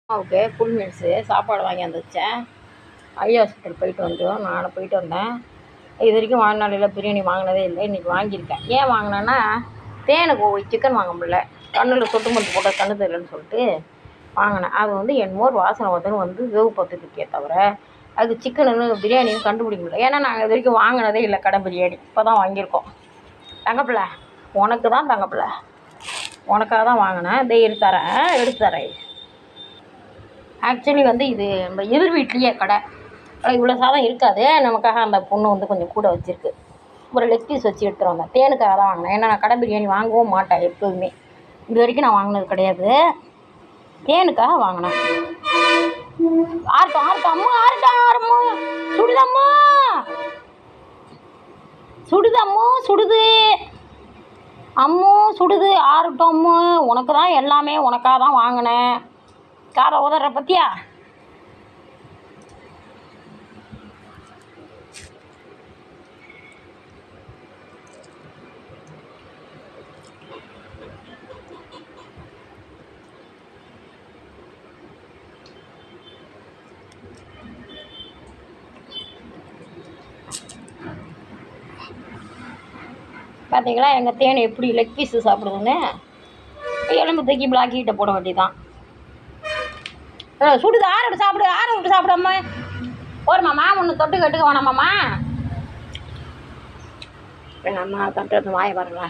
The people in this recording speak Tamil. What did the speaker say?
அம்மாவுக்கு ஃபுல் மீல்ஸு சாப்பாடு வாங்கியாந்து வச்சேன். ஐ ஹாஸ்பிட்டல் போயிட்டு வந்தோம். நானும் போயிட்டு வந்தேன். இது வரைக்கும் வாழ்நாளில் பிரியாணி வாங்கினதே இல்லை. இன்றைக்கி வாங்கியிருக்கேன். ஏன் வாங்கினேன்னா தேனுக்கு சிக்கன் வாங்க முடியல, கண்ணில் சொட்டு மருந்து போட்ட கண்ணு தெரியலன்னு சொல்லிட்டு வாங்கினேன். அது வந்து என்னமோ ஒரு வாசனை வந்து வேவு பார்த்துட்டுருக்கே தவிர அது சிக்கனுன்னு பிரியாணின்னு கண்டுபிடிக்க முடியல. ஏன்னா நாங்கள் இது வரைக்கும் வாங்கினதே இல்லை கடை பிரியாணி. இப்போ தான் வாங்கியிருக்கோம். தங்கப்பிள்ள உனக்கு தான் தங்கப்பிள்ள, உனக்காக தான் வாங்கினேன். இதை எடுத்து தரேன். ஆக்சுவலி வந்து இது நம்ம எதிர் வீட்லேயே கடை. இவ்வளோ சாதம் இருக்காது. நமக்காக அந்த பொண்ணு வந்து கொஞ்சம் கூட வச்சுருக்கு. ஒரு லெக் பீஸ் வச்சு எடுத்துகிட்டு வந்தேன். தேனுக்காக தான் வாங்கினேன். ஏன்னா நான் கடை பிரியாணி வாங்கவும் மாட்டேன் எப்போதுமே. இது வரைக்கும் நான் வாங்கினது கிடையாது. தேனுக்காக வாங்கினேன். ஆரட்டம்மா சுடுதம்மா, சுடுது அம்மு, சுடுது ஆரட்டும் அம்மு. உனக்கு தான் எல்லாமே, உனக்காக தான் வாங்கினேன். காரை உதற பற்றியா? பார்த்தீங்களா எங்கள் தேனை எப்படி லெக் பீஸு சாப்பிடுதுன்னு? எலும்பு தூக்கி பிளாக்கிட்ட போட வேண்டியதான். சுடுது, ஆற விட்டு சாப்பிடாம போருமாம்மா. ஒன்று தொட்டு கட்டுக்க வேணாமாம்மா. எங்கள் அம்மா தட்டு வாய பாருங்களா.